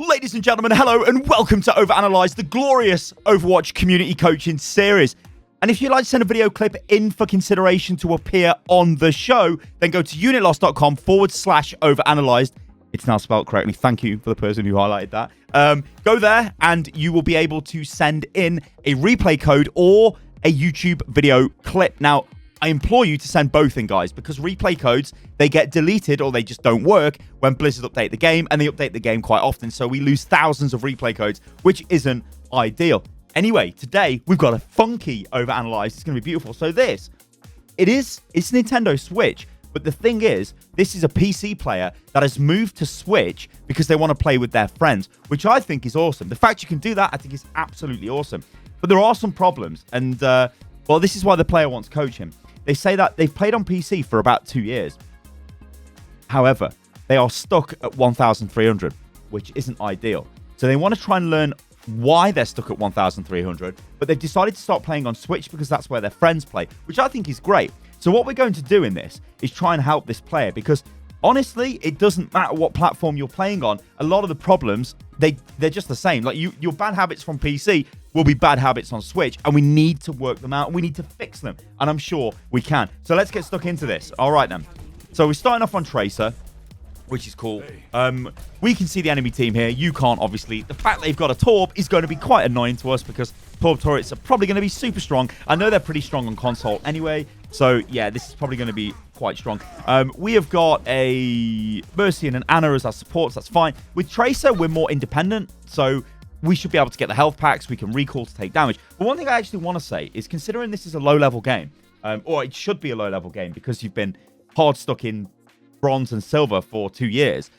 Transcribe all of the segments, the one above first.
Ladies and gentlemen, hello and welcome to OverAnalzyed, the glorious Overwatch community coaching series. And if you'd like to send a video clip in for consideration to appear on the show, then go to unitloss.com/overanalyzed. It's now spelled correctly. Thank you for the person who highlighted that. Go there and you will be able to send in a replay code or a YouTube video clip. Now, I implore you to send both in, guys, because replay codes, they get deleted or they just don't work when Blizzard update the game, and they update the game quite often, so we lose thousands of replay codes, which isn't ideal. Anyway, today, we've got a funky OverAnalzyed. It's going to be beautiful. So it's Nintendo Switch, but the thing is, this is a PC player that has moved to Switch because they want to play with their friends, which I think is awesome. The fact you can do that, I think is absolutely awesome. But there are some problems, and, well, this is why the player wants to coach him. They say that they've played on PC for about 2 years. However, they are stuck at 1,300, which isn't ideal. So they want to try and learn why they're stuck at 1,300, but they've decided to start playing on Switch because that's where their friends play, which I think is great. So what we're going to do in this is try and help this player, because honestly, it doesn't matter what platform you're playing on. A lot of the problems, they're just the same. Like your bad habits from PC will be bad habits on Switch, and we need to work them out. We need to fix them, and I'm sure we can. So let's get stuck into this. All right, then. So we're starting off on Tracer, which is cool. We can see the enemy team here. You can't, obviously. The fact they've got a Torb is going to be quite annoying to us because Torb turrets are probably going to be super strong. I know they're pretty strong on console anyway. So, yeah, this is probably going to be quite strong. We have got a Mercy and an Ana as our supports. That's fine. With Tracer, we're more independent. So we should be able to get the health packs. We can recall to take damage. But one thing I actually want to say is, considering this is a low-level game, or it should be a low-level game because you've been hard stuck in bronze and silver for 2 years,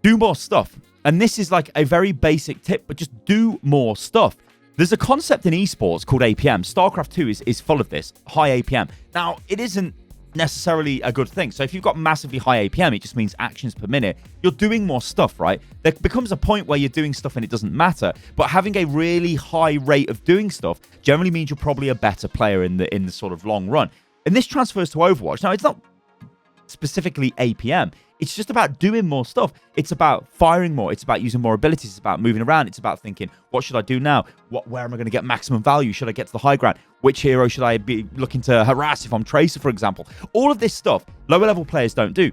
do more stuff. And this is like a very basic tip, but just do more stuff. There's a concept in esports called APM. StarCraft 2 is full of this, high APM. Now, it isn't necessarily a good thing. So if you've got massively high APM, it just means actions per minute. You're doing more stuff, right? There becomes a point where you're doing stuff and it doesn't matter. But having a really high rate of doing stuff generally means you're probably a better player in the sort of long run. And this transfers to Overwatch. Now, it's not specifically APM. It's just about doing more stuff. It's about firing more. It's about using more abilities. It's about moving around. It's about thinking, what should I do now? Where am I going to get maximum value? Should I get to the high ground? Which hero should I be looking to harass if I'm Tracer, for example? All of this stuff, lower level players don't do.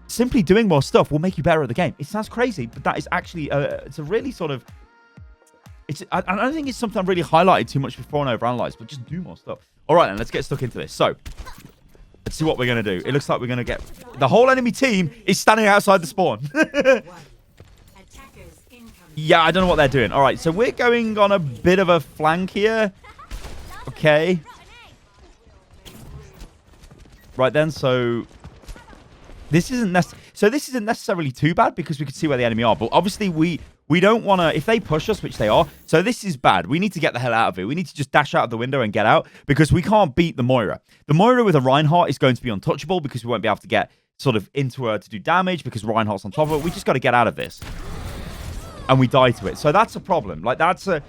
Simply doing more stuff will make you better at the game. It sounds crazy, but that is actually, it's a really sort of, I don't think it's something I've really highlighted too much before on OverAnalzyed, but just do more stuff. All right, then, let's get stuck into this. So, let's see what we're going to do. It looks like we're going to get... The whole enemy team is standing outside the spawn. Yeah, I don't know what they're doing. All right, so we're going on a bit of a flank here. Okay. Right then, so... This isn't necessarily too bad because we can see where the enemy are. But obviously, we don't want to... If they push us, which they are... So this is bad. We need to get the hell out of it. We need to just dash out of the window and get out because we can't beat the Moira. The Moira with a Reinhardt is going to be untouchable because we won't be able to get sort of into her to do damage because Reinhardt's on top of it. We just got to get out of this. And we die to it. So that's a problem. Like, that's a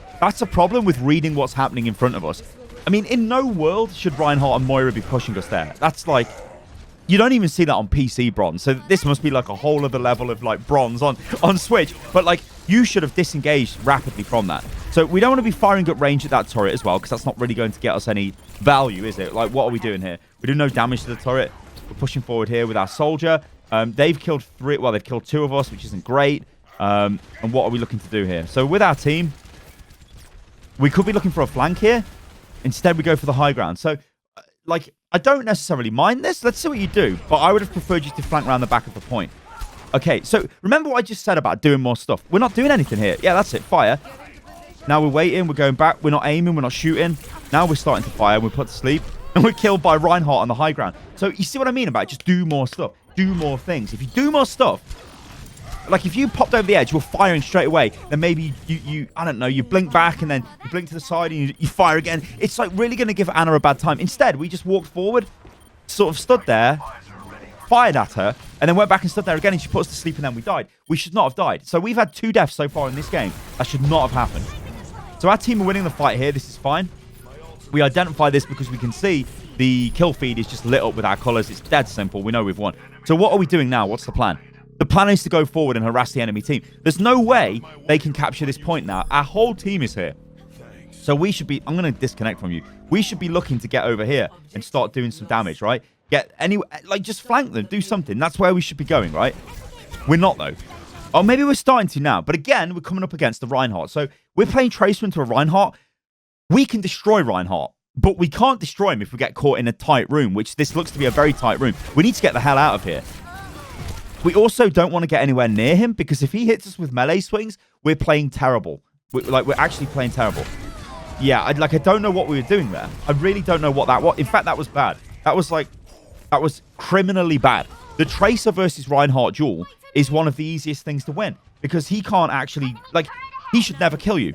problem with reading what's happening in front of us. I mean, in no world should Reinhardt and Moira be pushing us there. That's like... You don't even see that on PC bronze. So this must be like a whole other level of like bronze on Switch. But like, you should have disengaged rapidly from that. So we don't want to be firing at range at that turret as well, because that's not really going to get us any value, is it? Like, what are we doing here? We do no damage to the turret. We're pushing forward here with our soldier. They've killed 3. Well, they've killed 2 of us, which isn't great. And what are we looking to do here? So with our team, we could be looking for a flank here. Instead, we go for the high ground. So, like... I don't necessarily mind this. Let's see what you do. But I would have preferred you to flank around the back of the point. Okay, so remember what I just said about doing more stuff. We're not doing anything here. Yeah, that's it. Fire. Now we're waiting. We're going back. We're not aiming. We're not shooting. Now we're starting to fire. We're put to sleep. And we're killed by Reinhardt on the high ground. So you see what I mean about it? Just do more stuff. Do more things. If you do more stuff... Like, if you popped over the edge, you're firing straight away. Then maybe you I don't know, you blink back and then you blink to the side and you fire again. It's like really going to give Ana a bad time. Instead, we just walked forward, sort of stood there, fired at her, and then went back and stood there again and she put us to sleep and then we died. We should not have died. So we've had 2 deaths so far in this game. That should not have happened. So our team are winning the fight here. This is fine. We identify this because we can see the kill feed is just lit up with our colors. It's dead simple. We know we've won. So what are we doing now? What's the plan? The plan is to go forward and harass the enemy team. There's no way they can capture this point now. Our whole team is here. So we should be... I'm going to disconnect from you. We should be looking to get over here and start doing some damage, right? Get any... Like, just flank them. Do something. That's where we should be going, right? We're not, though. Oh, maybe we're starting to now. But again, we're coming up against the Reinhardt. So we're playing Tracer into a Reinhardt. We can destroy Reinhardt. But we can't destroy him if we get caught in a tight room, which this looks to be a very tight room. We need to get the hell out of here. We also don't want to get anywhere near him, because if he hits us with melee swings, we're playing terrible. We're actually playing terrible. Yeah, I don't know what we were doing there. I really don't know what that was. In fact, that was bad. That was criminally bad. The Tracer versus Reinhardt duel is one of the easiest things to win, because he can't actually, he should never kill you.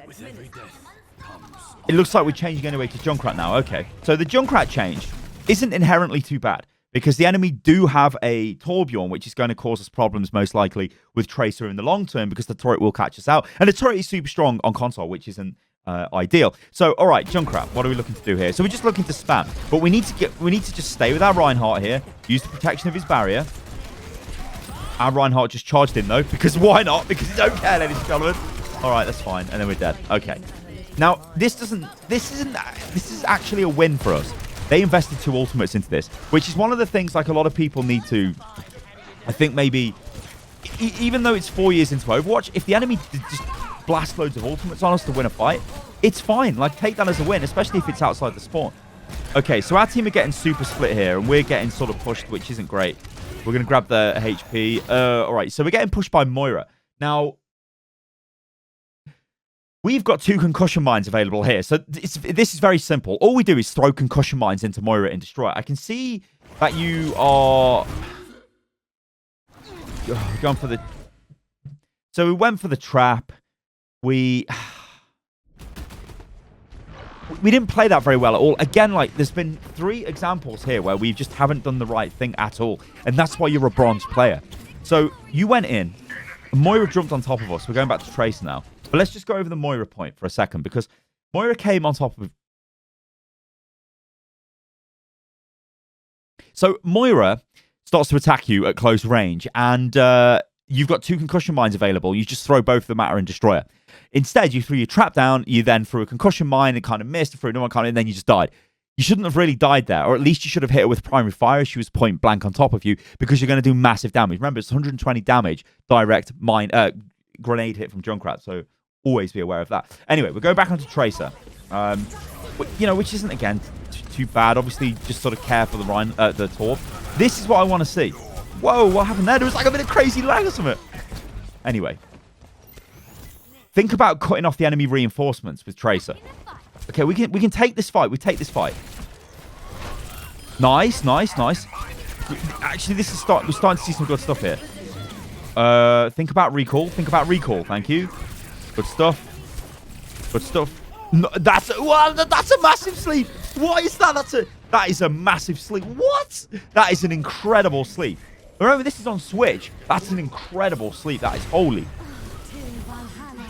It looks like we're changing anyway to Junkrat now. Okay, so the Junkrat change isn't inherently too bad, because the enemy do have a Torbjorn, which is going to cause us problems most likely with Tracer in the long term, because the turret will catch us out. And the turret is super strong on console, which isn't ideal. So, all right, Junkrat, what are we looking to do here? So we're just looking to spam, but we need to just stay with our Reinhardt here, use the protection of his barrier. Our Reinhardt just charged in, though, because why not? Because he don't care, ladies and gentlemen. All right, that's fine, and then we're dead. Okay. Now, this is actually a win for us. They invested 2 ultimates into this, which is one of the things a lot of people need to, I think maybe, even though it's 4 years into Overwatch, if the enemy just blast loads of ultimates on us to win a fight, it's fine. Take that as a win, especially if it's outside the spawn. Okay, so our team are getting super split here, and we're getting sort of pushed, which isn't great. We're going to grab the HP. All right, so we're getting pushed by Moira. Now, we've got 2 concussion mines available here. So this is very simple. All we do is throw concussion mines into Moira and destroy it. I can see that you are going for the... So we went for the trap. We didn't play that very well at all. Again, there's been 3 examples here where we just haven't done the right thing at all. And that's why you're a bronze player. So you went in. Moira jumped on top of us. We're going back to Tracer now. But let's just go over the Moira point for a second, because Moira came on top of... So Moira starts to attack you at close range, and you've got 2 concussion mines available. You just throw both of them at her and destroy her. Instead, you threw your trap down, you then threw a concussion mine and kind of missed, threw another one, and then you just died. You shouldn't have really died there, or at least you should have hit her with primary fire. She was point blank on top of you, because you're going to do massive damage. Remember, it's 120 damage direct mine grenade hit from Junkrat, so always be aware of that. Anyway, we're going back onto Tracer, which isn't, again, too bad. Obviously, just sort of care for the Torb. This is what I want to see. Whoa, what happened there? There was a bit of crazy lag or something. Anyway, think about cutting off the enemy reinforcements with Tracer. Okay, we can take this fight. We take this fight. Nice, nice, nice. Actually, we're starting to see some good stuff here. Think about recall. Think about recall. Thank you. Good stuff. Good stuff. No, that's a massive sleep. What is that? That is a massive sleep. What? That is an incredible sleep. Remember, this is on Switch. That's an incredible sleep. That is holy.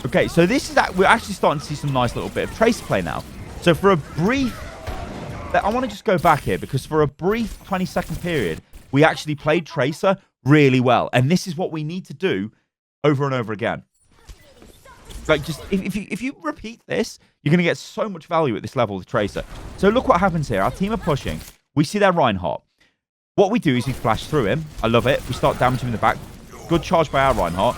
Okay, so we're actually starting to see some nice little bit of Tracer play now. So for a brief... I want to just go back here, because for a brief 20-second period, we actually played Tracer really well. And this is what we need to do over and over again. Just if you repeat this, you're going to get so much value at this level with Tracer. So look what happens here. Our team are pushing. We see their Reinhardt. What we do is we flash through him. I love it. We start damaging him in the back. Good charge by our Reinhardt.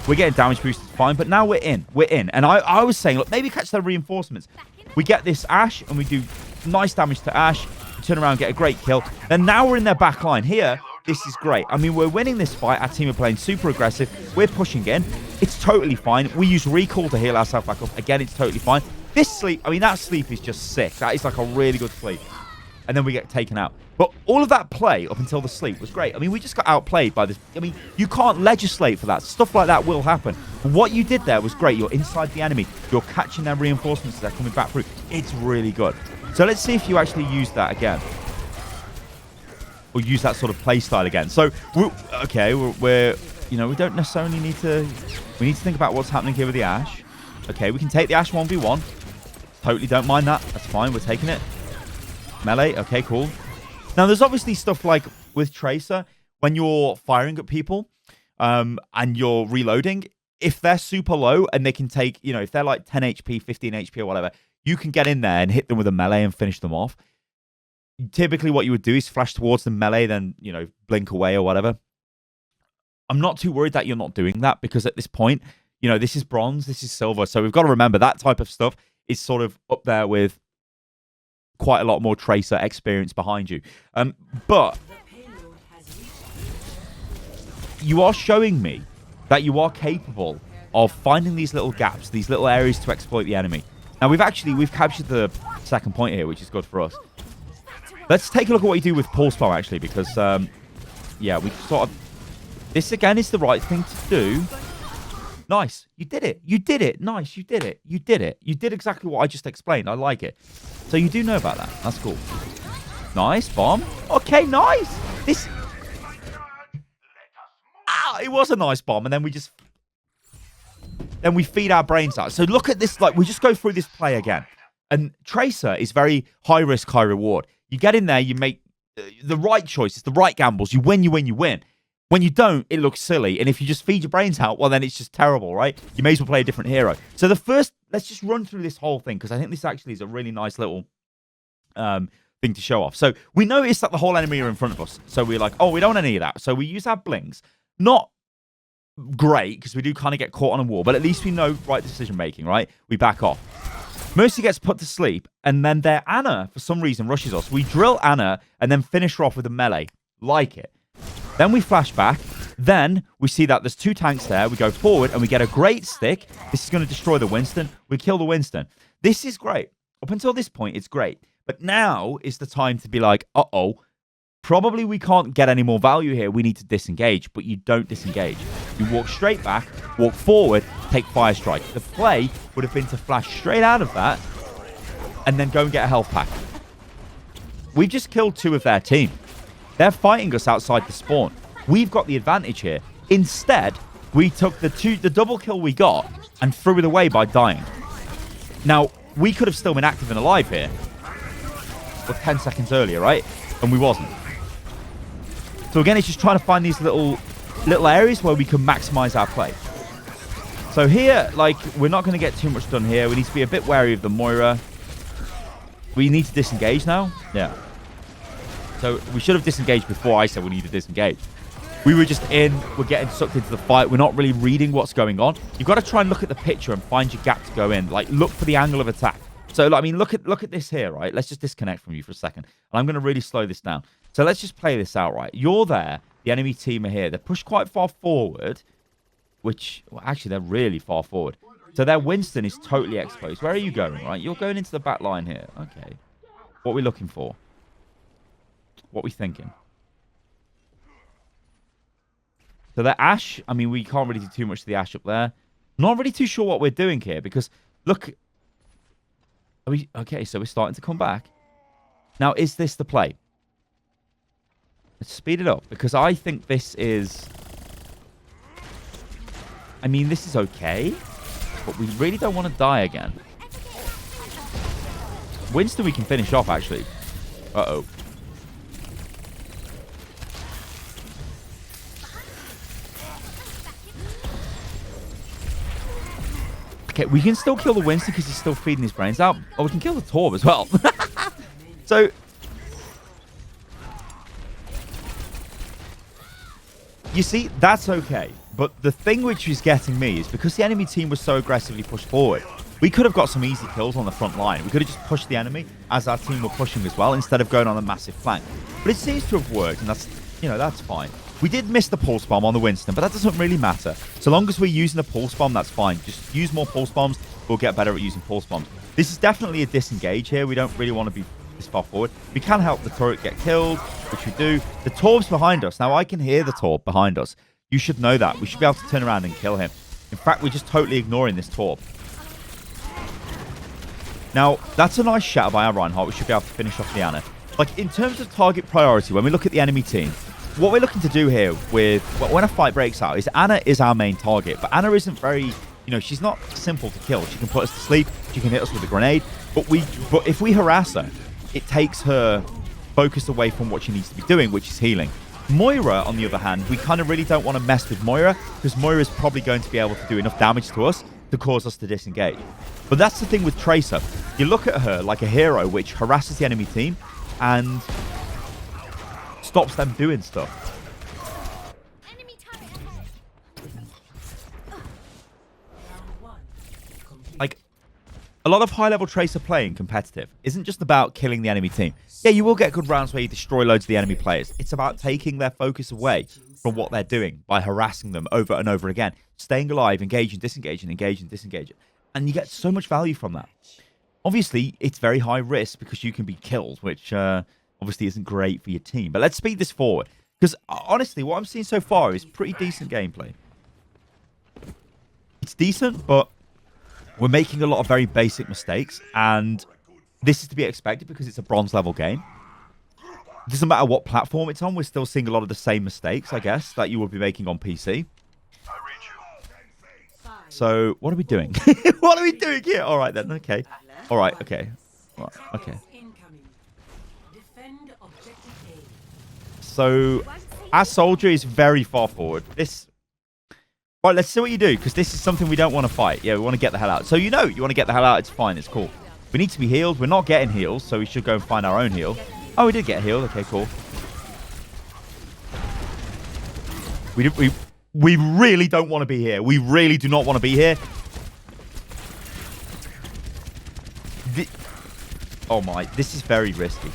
We're getting damage boosted, fine. But now we're in. We're in. And I was saying, look, maybe catch their reinforcements. We get this Ashe, and we do nice damage to Ashe. We turn around, get a great kill. Then now we're in their back line. Here, this is great. I mean, we're winning this fight. Our team are playing super aggressive. We're pushing in. It's totally fine. We use recall to heal ourselves back up. Again, it's totally fine. This sleep, I mean, that sleep is just sick. That is a really good sleep. And then we get taken out. But all of that play up until the sleep was great. I mean, we just got outplayed by this. I mean, you can't legislate for that. Stuff like that will happen. But what you did there was great. You're inside the enemy. You're catching their reinforcements as they're coming back through. It's really good. So let's see if you actually use that again. Or use that sort of play style again. So, we're we don't necessarily need to... We need to think about what's happening here with the Ashe. Okay, we can take the Ashe 1v1. Totally don't mind that. That's fine. We're taking it. Melee. Okay, cool. Now, there's obviously stuff like with Tracer, when you're firing at people, and you're reloading, if they're super low and they can take, if they're like 10 HP, 15 HP or whatever, you can get in there and hit them with a melee and finish them off. Typically what you would do is flash towards the melee, then, blink away or whatever. I'm not too worried that you're not doing that, because at this point, this is bronze, this is silver. So we've got to remember that type of stuff is sort of up there with quite a lot more Tracer experience behind you. But you are showing me that you are capable of finding these little gaps, these little areas to exploit the enemy. Now, we've captured the second point here, which is good for us. Let's take a look at what you do with pulse bomb, actually, because, yeah, we sort of... This, again, is the right thing to do. Nice. You did it. You did it. Nice. You did it. You did it. You did exactly what I just explained. I like it. So you do know about that. That's cool. Nice. Bomb. Okay, nice. This... Ah, it was a nice bomb, and then we just... Then we feed our brains out. So look at this. Like, we just go through this play again. And Tracer is very high risk, high reward. You get in there, you make the right choices, the right gambles. You win, you win, you win. When you don't, it looks silly. And if you just feed your brains out, well, then it's just terrible, right? You may as well play a different hero. So the first, let's just run through this whole thing, because I think this actually is a really nice little thing to show off. So we notice that the whole enemy are in front of us. So we're like, oh, we don't want any of that. So we use our blinks. Not great, because we do kind of get caught on a wall, but at least we know right decision making, right? We back off. Mercy gets put to sleep, and then their Anna, for some reason, rushes us. We drill Anna, and then finish her off with a melee. Like it. Then we flash back. Then we see that there's two tanks there. We go forward, and we get a great stick. This is going to destroy the Winston. We kill the Winston. This is great. Up until this point, it's great. But now is the time to be like, uh-oh, probably we can't get any more value here. We need to disengage, but you don't disengage. You walk straight back, walk forward, take Fire Strike. The play would have been to flash straight out of that and then go and get a health pack. We've just killed two of their team. They're fighting us outside the spawn. We've got the advantage here. Instead, we took the double kill we got and threw it away by dying. Now, we could have still been active and alive here. But 10 seconds earlier, right? And we wasn't. So again, it's just trying to find these little areas where we can maximize our play. So here, like, we're not going to get too much done here. We need to be a bit wary of the Moira. We need to disengage now. Yeah. So we should have disengaged before I said we need to disengage. We were just we're getting sucked into the fight. We're not really reading what's going on. You've got to try and look at the picture and find your gap to go in. Like, look for the angle of attack. So, I mean, look at this here, right? Let's just disconnect from you for a second. And I'm going to really slow this down. So let's just play this out, right? You're there. The enemy team are here. They're pushed quite far forward, which, well, actually, they're really far forward. So their Winston is totally exposed. Where are you going, right? You're going into the back line here. Okay. What are we looking for? What are we thinking? So the Ashe, I mean, we can't really do too much to the Ashe up there. Not really too sure what we're doing here, because, look... Okay, so we're starting to come back. Now, is this the play? Let's speed it up, because I think this is... I mean, this is okay, but we really don't want to die again. Winston we can finish off, actually. Uh-oh. Okay, we can still kill the Winston because he's still feeding his brains out. Oh, we can kill the Torb as well. So... You see, that's okay. But the thing which is getting me is because the enemy team was so aggressively pushed forward, we could have got some easy kills on the front line. We could have just pushed the enemy as our team were pushing as well, instead of going on a massive flank. But it seems to have worked, and that's, that's fine. We did miss the pulse bomb on the Winston, but that doesn't really matter. So long as we're using the pulse bomb, that's fine. Just use more pulse bombs. We'll get better at using pulse bombs. This is definitely a disengage here. We don't really want to be this far forward. We can help the turret get killed, which we do. The Torb's behind us. Now, I can hear the Torb behind us. You should know that. We should be able to turn around and kill him. In fact, we're just totally ignoring this Torb. Now, that's a nice shatter by our Reinhardt. We should be able to finish off the Anna. Like, in terms of target priority, when we look at the enemy team, what we're looking to do here with when a fight breaks out is Anna is our main target. But Anna isn't very, she's not simple to kill. She can put us to sleep. She can hit us with a grenade. But if we harass her, it takes her focus away from what she needs to be doing, which is healing. Moira, on the other hand, we kind of really don't want to mess with Moira because Moira is probably going to be able to do enough damage to us to cause us to disengage. But that's the thing with Tracer. You look at her like a hero which harasses the enemy team and stops them doing stuff. Like, a lot of high-level Tracer playing competitive isn't just about killing the enemy team. Yeah, you will get good rounds where you destroy loads of the enemy players. It's about taking their focus away from what they're doing by harassing them over and over again. Staying alive, engaging, disengaging, engaging, disengaging. And you get so much value from that. Obviously, it's very high risk because you can be killed, which obviously isn't great for your team. But let's speed this forward. Because honestly, what I'm seeing so far is pretty decent gameplay. It's decent, but we're making a lot of very basic mistakes. And this is to be expected because it's a bronze level game. It doesn't matter what platform it's on. We're still seeing a lot of the same mistakes, I guess, that you would be making on PC. So, what are we doing? What are we doing here? All right, then. Okay. All right, okay. Right, okay. So, our soldier is very far forward. Right, let's see what you do, because this is something we don't want to fight. Yeah, we want to get the hell out. So, you want to get the hell out. It's fine. It's cool. We need to be healed. We're not getting heals, so we should go and find our own heal. Oh, we did get healed. Okay, cool. We really don't want to be here. We really do not want to be here. Oh my, this is very risky.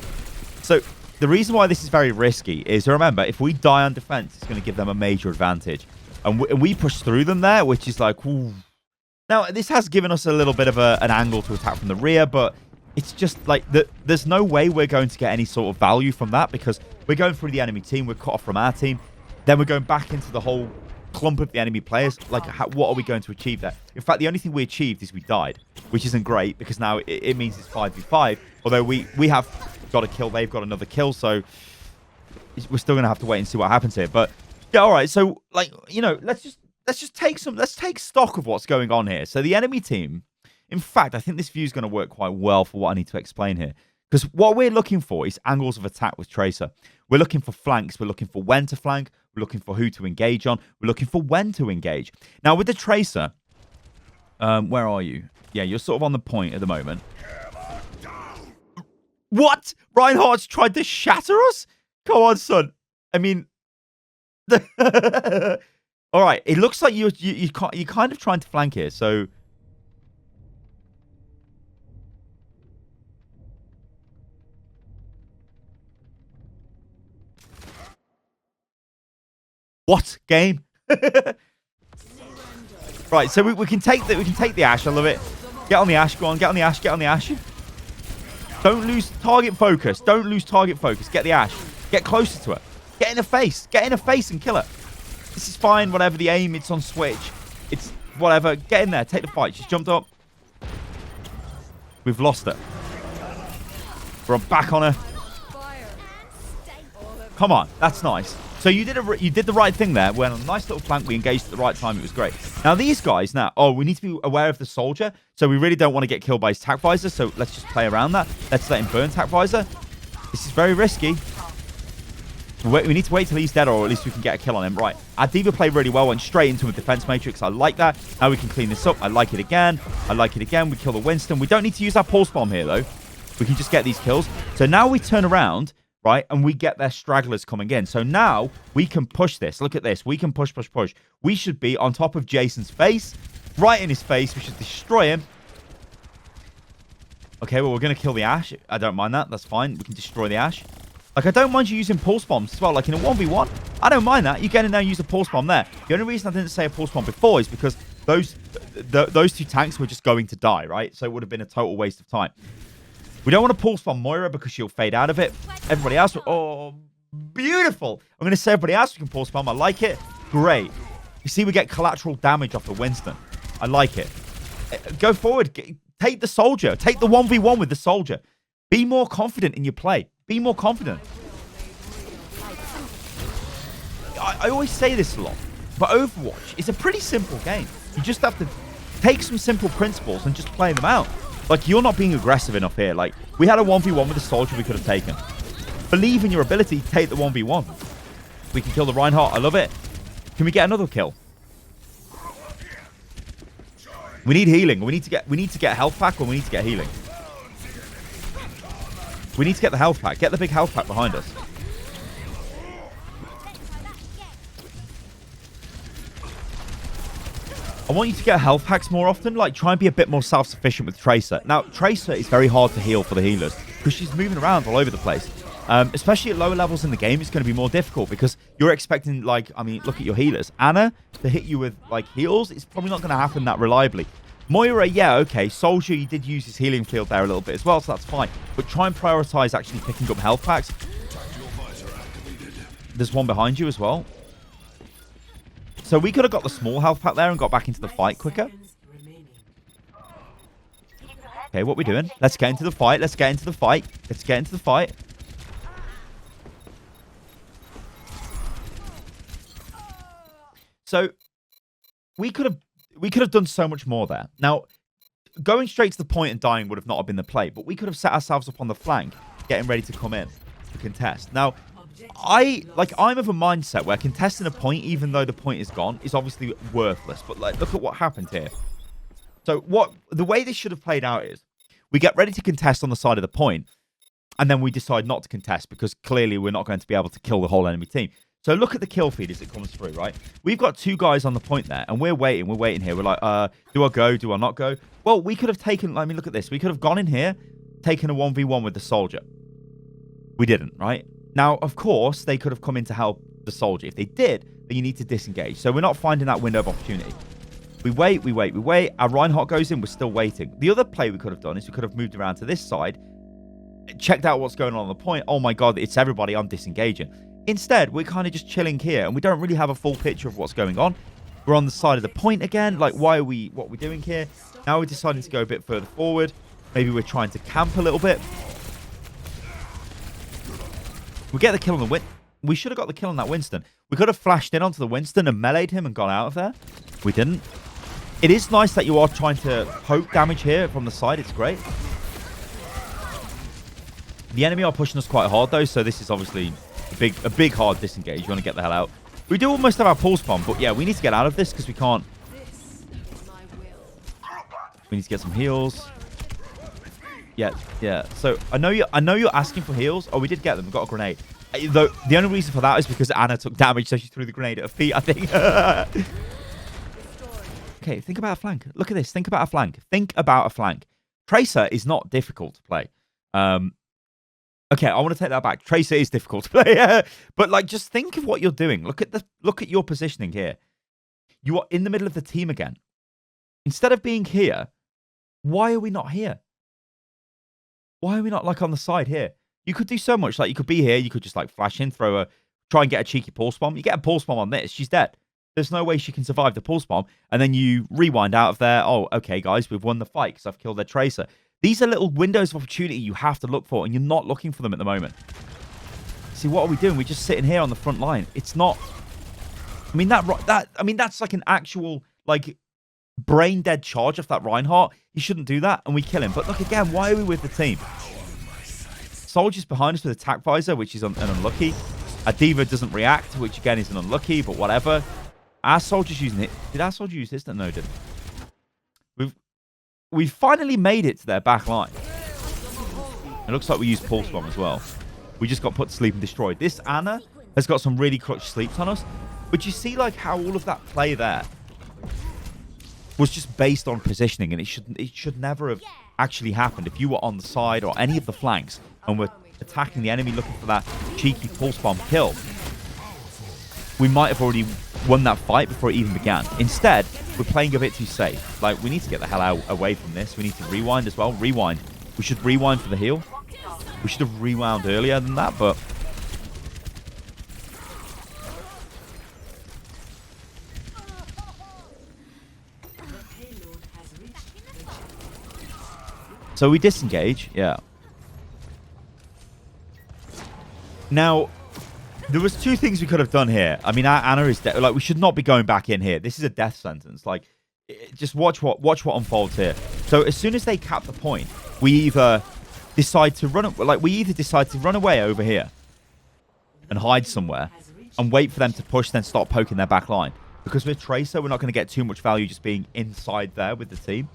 So, the reason why this is very risky is, remember, if we die on defense, it's going to give them a major advantage. And we push through them there, which is like, ooh. Now, this has given us a little bit of an angle to attack from the rear, but it's just like, there's no way we're going to get any sort of value from that because we're going through the enemy team, we're cut off from our team, then we're going back into the whole clump of the enemy players. Like, what are we going to achieve there? In fact, the only thing we achieved is we died, which isn't great because now it means it's 5v5, although we have got a kill, they've got another kill, so we're still going to have to wait and see what happens here. But yeah, all right, so like, let's just take stock of what's going on here. So the enemy team, in fact, I think this view is going to work quite well for what I need to explain here. Because what we're looking for is angles of attack with Tracer. We're looking for flanks. We're looking for when to flank. We're looking for who to engage on. We're looking for when to engage. Now, with the Tracer, where are you? Yeah, you're sort of on the point at the moment. What? Reinhardt's tried to shatter us? Come on, son. I mean... All right, it looks like you're kind of trying to flank here, so... What game? Right, so we can take the Ash. I love it. Get on the Ash. Go on, get on the Ash. Get on the Ash. Don't lose target focus. Don't lose target focus. Get the Ash. Get closer to her. Get in her face. Get in her face and kill her. This is fine. Whatever the aim, it's on Switch. It's whatever. Get in there. Take the fight. She's jumped up. We've lost her. We're back on her. Come on. That's nice. So you did the right thing there. We're on a nice little flank. We engaged at the right time. It was great. Now these guys, we need to be aware of the soldier. So we really don't want to get killed by his tac visor. So let's just play around that. Let's let him burn tac visor. This is very risky. We need to wait till he's dead, or at least we can get a kill on him. Right. Our D.Va played really well. Went straight into a defense matrix. I like that. Now we can clean this up. I like it again. I like it again. We kill the Winston. We don't need to use our pulse bomb here, though. We can just get these kills. So now we turn around... right? And we get their stragglers coming in. So now we can push this. Look at this. We can push. We should be on top of Jason's face. Right in his face. We should destroy him. Okay, well, we're going to kill the Ash. I don't mind that. That's fine. We can destroy the Ash. Like, I don't mind you using pulse bombs as well. Like, in a 1v1, I don't mind that. You get in there and use a pulse bomb there. The only reason I didn't say a pulse bomb before is because those two tanks were just going to die, right? So it would have been a total waste of time. We don't want to pulse bomb Moira because she'll fade out of it. Everybody else... oh, beautiful. I'm going to say everybody else we can pulse bomb. I like it. Great. You see, we get collateral damage off the Winston. I like it. Go forward. Take the soldier. Take the 1v1 with the soldier. Be more confident in your play. Be more confident. I always say this a lot, but Overwatch is a pretty simple game. You just have to take some simple principles and just play them out. Like, you're not being aggressive enough here. Like, we had a 1v1 with a soldier we could have taken. Believe in your ability to take the 1v1. We can kill the Reinhardt. I love it. Can we get another kill? We need healing. We need to get a health pack, or we need to get healing. We need to get the health pack. Get the big health pack behind us. I want you to get health packs more often. Like, try and be a bit more self-sufficient with Tracer. Now, Tracer is very hard to heal for the healers because she's moving around all over the place. Especially at lower levels in the game, it's going to be more difficult because you're expecting, like, I mean, look at your healers. Anna, to hit you with, like, heals, it's probably not going to happen that reliably. Moira, yeah, okay. Soldier, you did use his healing field there a little bit as well, so that's fine. But try and prioritize actually picking up health packs. There's one behind you as well. So we could have got the small health pack there and got back into the fight quicker. Okay, what are we doing? Let's get into the fight. Let's get into the fight. Let's get into the fight. So we could have done so much more there. Now, going straight to the point and dying would have not been the play, but we could have set ourselves up on the flank, getting ready to come in to contest. Now, I'm of a mindset where contesting a point, even though the point is gone, is obviously worthless. But like, look at what happened here. So the way this should have played out is we get ready to contest on the side of the point, and then we decide not to contest because clearly we're not going to be able to kill the whole enemy team. So look at the kill feed as it comes through, right? We've got 2 guys on the point there, and we're waiting here. We're like, do I go? Do I not go? Well, we could have taken, I mean, look at this. We could have gone in here, taken a 1v1 with the soldier. We didn't, right? Now, of course, they could have come in to help the soldier. If they did, then you need to disengage. So we're not finding that window of opportunity. We wait. Our Reinhardt goes in. We're still waiting. The other play we could have done is we could have moved around to this side, checked out what's going on the point. Oh my God, it's everybody. I'm disengaging. Instead, we're kind of just chilling here, and we don't really have a full picture of what's going on. We're on the side of the point again. Like, what are we doing here? Now we're deciding to go a bit further forward. Maybe we're trying to camp a little bit. We get the kill on the Winston. We should have got the kill on that Winston. We could have flashed in onto the Winston and meleeed him and gone out of there. We didn't. It is nice that you are trying to poke damage here from the side. It's great. The enemy are pushing us quite hard, though, so this is obviously a big hard disengage. You want to get the hell out. We do almost have our pulse bomb, but yeah, we need to get out of this because we can't. We need to get some heals. Yeah. So I know you're asking for heals. Oh, we did get them. We got a grenade. Though the only reason for that is because Anna took damage, so she threw the grenade at her feet, I think. Okay, think about a flank. Look at this. Think about a flank. Think about a flank. Tracer is not difficult to play. Okay, I want to take that back. Tracer is difficult to play, but like, just think of what you're doing. Look at your positioning here. You are in the middle of the team again. Instead of being here, why are we not here? Why are we not like on the side here? You could do so much. Like, you could be here. You could just like flash in, try and get a cheeky pulse bomb. You get a pulse bomb on this, she's dead. There's no way she can survive the pulse bomb. And then you rewind out of there. Oh, okay, guys, we've won the fight because I've killed their Tracer. These are little windows of opportunity you have to look for, and you're not looking for them at the moment. See, what are we doing? We're just sitting here on the front line. It's not. I mean, that's like an actual like brain dead charge off that Reinhardt. You shouldn't do that, and we kill him. But look again, why are we with the team? Soldier's behind us with attack visor, which is an unlucky. A diva doesn't react, which again is an unlucky, but whatever. Our soldier's using it. Did our soldier use this? No, didn't. We've finally made it to their back line. It looks like we used pulse bomb as well. We just got put to sleep and destroyed. This Anna has got some really clutch sleeps on us. But you see like how all of that play there was just based on positioning, and it should never have actually happened. If you were on the side or any of the flanks and were attacking the enemy looking for that cheeky pulse bomb kill, we might have already won that fight before it even began. Instead, we're playing a bit too safe. Like, we need to get the hell out away from this. We need to rewind as well. Rewind. We should rewind for the heal. We should have rewound earlier than that, but so we disengage. Yeah. Now, there was 2 things we could have done here. I mean, Anna is dead. Like, we should not be going back in here. This is a death sentence. Like, just watch what unfolds here. So as soon as they cap the point, we either decide to run away over here and hide somewhere, and wait for them to push, then start poking their back line. Because with Tracer, we're not going to get too much value just being inside there with the team.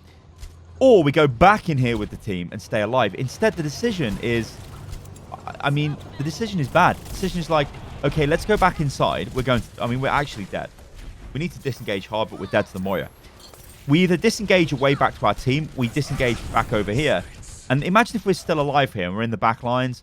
Or we go back in here with the team and stay alive. Instead, the decision is... I mean, the decision is bad. The decision is like, okay, let's go back inside. We're going to... I mean, we're actually dead. We need to disengage hard, but we're dead to the Moira. We either disengage away back to our team, we disengage back over here. And imagine if we're still alive here and we're in the back lines.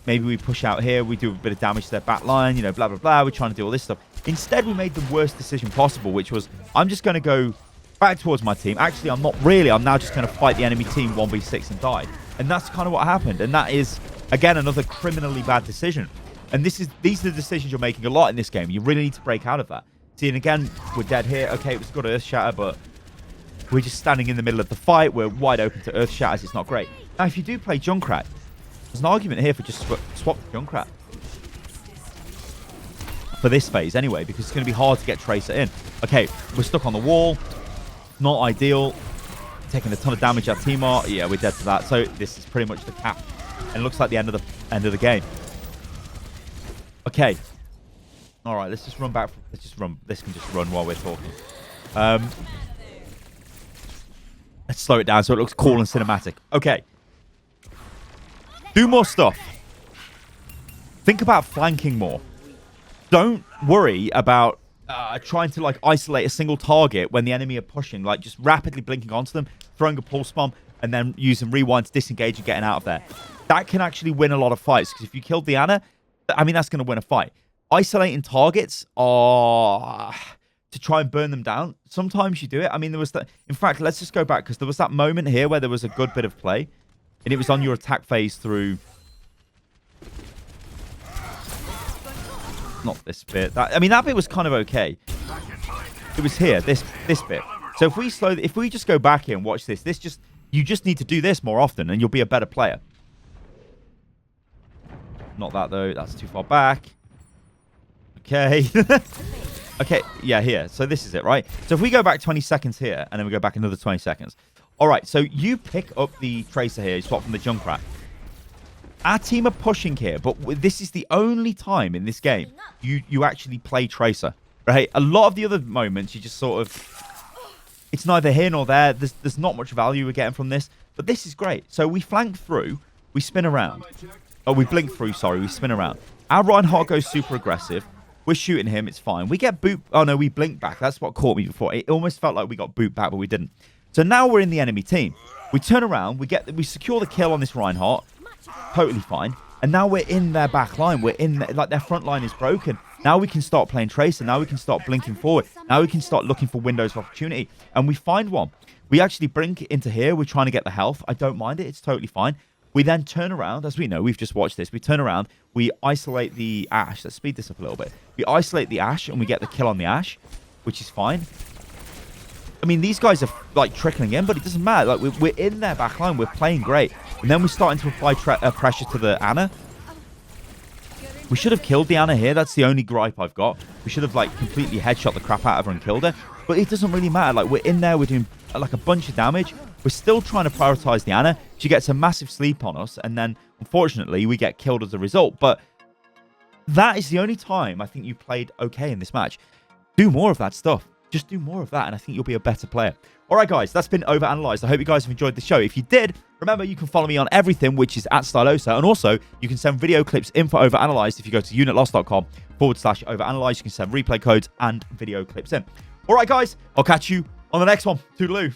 Maybe we push out here, we do a bit of damage to their back line, you know, blah, blah, blah. We're trying to do all this stuff. Instead, we made the worst decision possible, which was, I'm just going to go back towards my team. Actually, I'm not really. I'm now just going to fight the enemy team 1v6 and die. And that's kind of what happened. And that is, again, another criminally bad decision. And these are the decisions you're making a lot in this game. You really need to break out of that. See, and again, we're dead here. Okay, it was good Earth Shatter, but we're just standing in the middle of the fight. We're wide open to Earth Shatters. It's not great. Now, if you do play Junkrat, there's an argument here for just swap Junkrat. For this phase, anyway, because it's going to be hard to get Tracer in. Okay, we're stuck on the wall. Not ideal. Taking a ton of damage at Timar. Yeah, we're dead to that. So this is pretty much the cap. And it looks like the end of the game. Okay. All right, let's just run back. Let's just run. This can just run while we're talking. Let's slow it down so it looks cool and cinematic. Okay. Do more stuff. Think about flanking more. Don't worry about trying to like isolate a single target when the enemy are pushing. Like just rapidly blinking onto them, throwing a pulse bomb, and then using rewind to disengage and getting out of there. That can actually win a lot of fights because if you killed the Ana, I mean that's going to win a fight. Isolating targets are to try and burn them down. Sometimes you do it. I mean, there was that. In fact, let's just go back because there was that moment here where there was a good bit of play, and it was on your attack phase through. Not this bit. I mean, that bit was kind of okay. It was here. This bit. So if we just go back here and watch this, you just need to do this more often, and you'll be a better player. Not that though. That's too far back. Okay. Okay, yeah, here. So this is it, right? So if we go back 20 seconds here, and then we go back another 20 seconds. All right, so you pick up the Tracer here. You swap from the Junkrat. Our team are pushing here, but this is the only time in this game you actually play Tracer, right? A lot of the other moments, you just sort of... It's neither here nor there. There's not much value we're getting from this, but this is great. So we flank through. We spin around. Oh, we blink through, sorry. We spin around. Our Reinhardt goes super aggressive. We're shooting him. It's fine. We get boot. Oh, no, we blink back. That's what caught me before. It almost felt like we got boot back, but we didn't. So now we're in the enemy team. We turn around. We secure the kill on this Reinhardt. Totally fine. And now we're in their back line. We're in, like, their front line is broken. Now we can start playing Tracer. Now we can start blinking forward. Now we can start looking for windows of opportunity. And we find one. We actually blink into here. We're trying to get the health. I don't mind it. It's totally fine. We then turn around. As we know, we've just watched this. We turn around. We isolate the Ashe. Let's speed this up a little bit. We isolate the Ashe, and we get the kill on the Ashe, which is fine. I mean, these guys are, like, trickling in, but it doesn't matter. Like, we're in their back line. We're playing great. And then we're starting to apply pressure to the Ana. We should have killed the Ana here. That's the only gripe I've got. We should have, like, completely headshot the crap out of her and killed her. But it doesn't really matter. Like, we're in there. We're doing, like, a bunch of damage. We're still trying to prioritize the Ana. She gets a massive sleep on us. And then, unfortunately, we get killed as a result. But that is the only time I think you played okay in this match. Do more of that stuff. Just do more of that, and I think you'll be a better player. All right, guys, that's been OverAnalzyed. I hope you guys have enjoyed the show. If you did, remember, you can follow me on everything, which is @Stylosa. And also, you can send video clips in for OverAnalzyed if you go to unitlost.com/OverAnalzyed. You can send replay codes and video clips in. All right, guys, I'll catch you on the next one. Toodaloo.